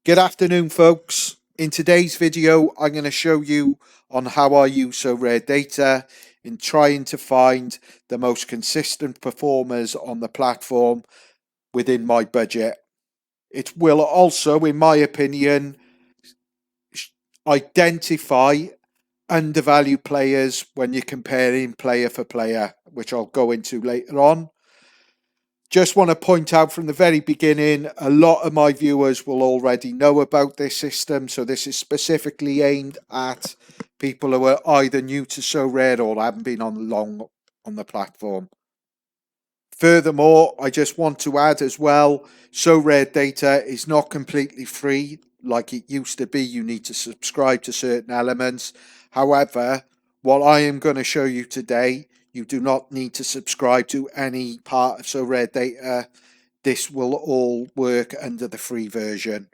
Good afternoon, folks. In today's video, I'm going to show you on how I use Soraredata in trying to find the most consistent performers on the platform within my budget. It will also, in my opinion, identify undervalued players when you're comparing player for player, which I'll go into later on. Just want to point out from the very beginning, a lot of my viewers will already know about this system. So this is specifically aimed at people who are either new to Sorare or haven't been on long on the platform. Furthermore, I just want to add as well, Soraredata is not completely free like it used to be. You need to subscribe to certain elements. However, what I am going to show you today, you do not need to subscribe to any part of Soraredata. This will all work under the free version.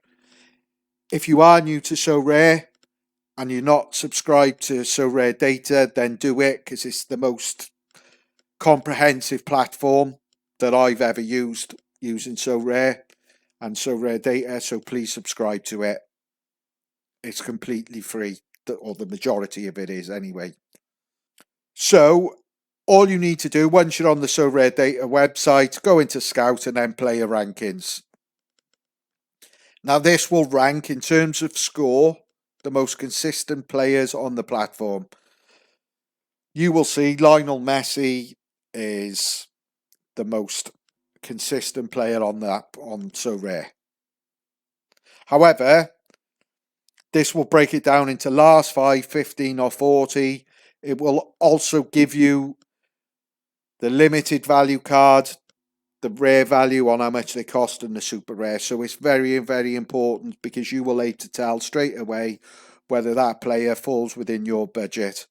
If you are new to Sorare and you're not subscribed to Soraredata, then do it, because it's the most comprehensive platform that I've ever used using Sorare and Soraredata, so please subscribe to it. It's completely free, or the majority of it is anyway. So all you need to do once you're on the Soraredata website, go into Scout and then player rankings. Now this will rank in terms of score the most consistent players on the platform. You will see Lionel Messi is the most consistent player on Sorare. However, this will break it down into last 5, 15 or 40. It will also give you the limited value card, the rare value on how much they cost, and the super rare. So it's very, very important, because you will able to tell straight away whether that player falls within your budget.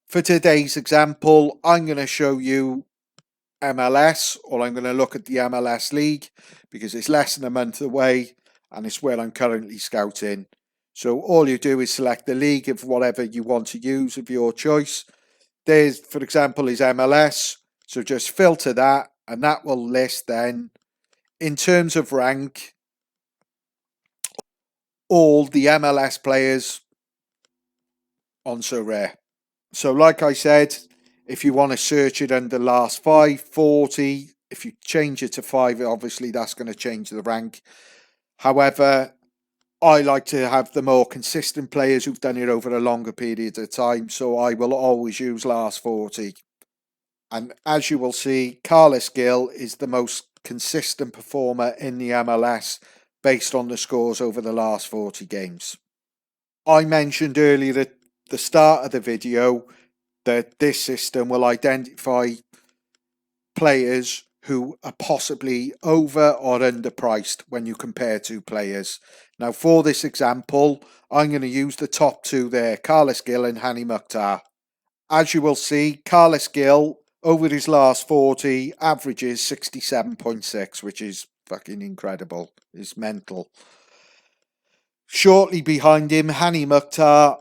For today's example, I'm going to show you MLS, or I'm going to look at the MLS League, because it's less than a month away and it's where I'm currently scouting. So all you do is select the league of whatever you want to use of your choice. There's, for example, is MLS. So just filter that and that will list then, in terms of rank, all the MLS players on Sorare. So like I said, if you want to search it under last 5, 40, if you change it to 5, obviously that's going to change the rank. However, I like to have the more consistent players who've done it over a longer period of time, so I will always use last 40. And as you will see, Carlos Gil is the most consistent performer in the MLS based on the scores over the last 40 games. I mentioned earlier at the start of the video that this system will identify players who are possibly over or underpriced when you compare two players. Now, for this example, I'm going to use the top two there, Carlos Gil and Hani Mukhtar. As you will see, Carlos Gil, over his last 40, averages 67.6, which is fucking incredible. It's mental. Shortly behind him, Hani Mukhtar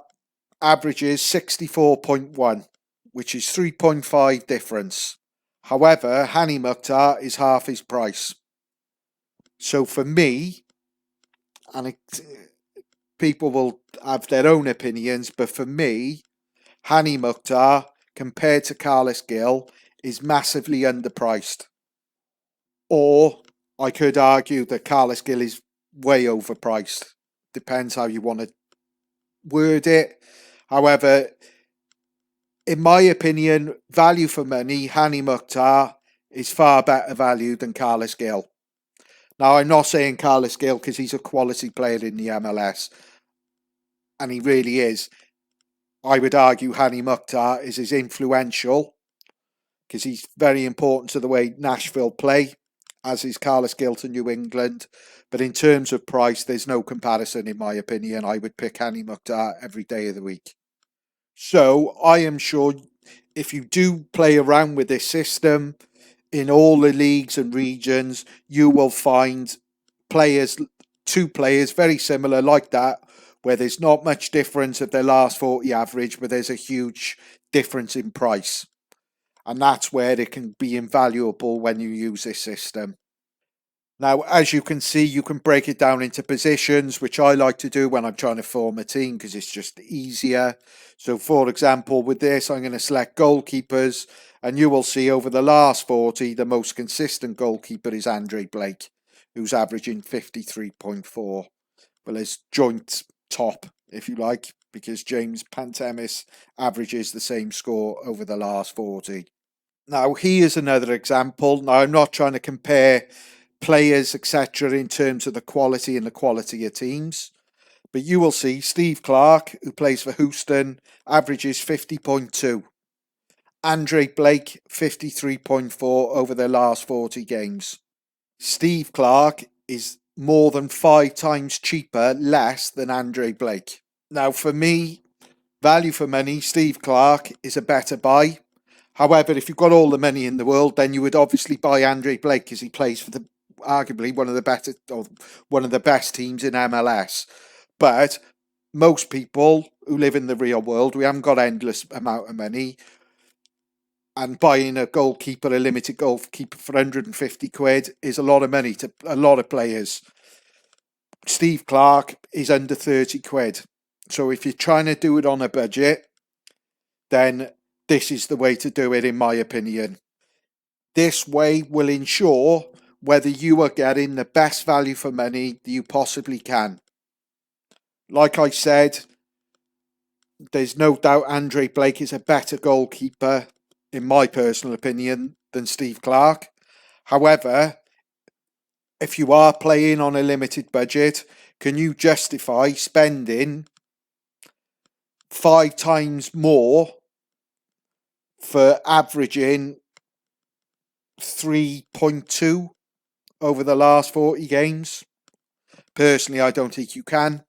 averages 64.1, which is 3.5 difference. However, Hani Mukhtar is half his price. So for me, and people will have their own opinions, but for me, Hani Mukhtar, compared to Carlos Gil, is massively underpriced. Or I could argue that Carlos Gil is way overpriced. Depends how you want to word it. However, in my opinion, value for money, Hani Mukhtar is far better value than Carlos Gil. Now, I'm not saying Carlos Gil because he's a quality player in the MLS, and he really is. I would argue Hani Mukhtar is as influential, because he's very important to the way Nashville play, as is Carlos Gil to New England. But in terms of price, there's no comparison, in my opinion. I would pick Hani Mukhtar every day of the week. So I am sure if you do play around with this system in all the leagues and regions, you will find players, two players very similar like that, where there's not much difference at their last 40 average, but there's a huge difference in price. And that's where it can be invaluable when you use this system. Now, as you can see, you can break it down into positions, which I like to do when I'm trying to form a team because it's just easier. So, for example, with this, I'm going to select goalkeepers, and you will see over the last 40, the most consistent goalkeeper is Andre Blake, who's averaging 53.4. Well, it's joint top, if you like, because James Pantemis averages the same score over the last 40. Now, here's another example. Now, I'm not trying to compare players, etc., in terms of the quality and the quality of teams, but you will see Steve Clark, who plays for Houston, averages 50.2. Andre Blake, 53.4 over their last 40 games. Steve Clark is more than 5 times cheaper, less than Andre Blake. Now, for me, value for money, Steve Clark is a better buy. However, if you've got all the money in the world, then you would obviously buy Andre Blake because he plays for the arguably one of the better or one of the best teams in MLS. But most people who live in the real world, we haven't got endless amount of money, and buying a goalkeeper, a limited goalkeeper for 150 quid is a lot of money to a lot of players. Steve Clark is under 30 quid. So if you're trying to do it on a budget, then this is the way to do it, in my opinion. This way will ensure whether you are getting the best value for money that you possibly can. Like I said, there's no doubt Andre Blake is a better goalkeeper, in my personal opinion, than Steve Clark. However, if you are playing on a limited budget, can you justify spending 5 times more for averaging 3.2 over the last 40 games? Personally, I don't think you can.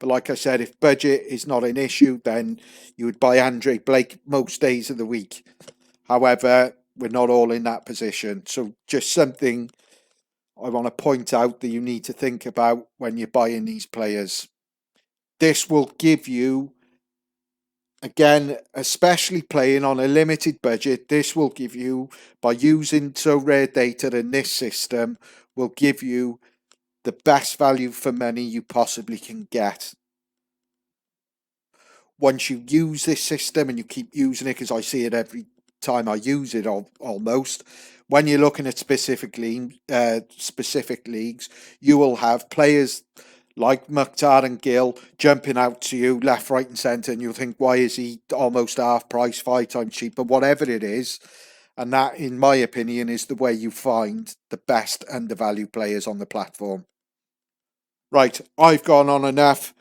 But like I said, if budget is not an issue, then you would buy Andre Blake most days of the week. However, we're not all in that position. So just something I want to point out that you need to think about when you're buying these players. This will give you, again, especially playing on a limited budget, this will give you, by using Soraredata in this system, will give you the best value for money you possibly can get. Once you use this system and you keep using it, because I see it every time I use it almost, when you're looking at specific leagues, you will have players like Mukhtar and Gill jumping out to you left, right, and centre, and you'll think, why is he almost half price, 5 times cheaper, whatever it is. And that, in my opinion, is the way you find the best undervalued players on the platform. Right, I've gone on enough.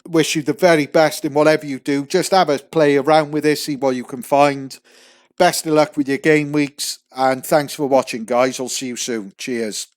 Wish you the very best in whatever you do. Just have a play around with this, see what you can find. Best of luck with your game weeks, and thanks for watching, guys. I'll see you soon. Cheers.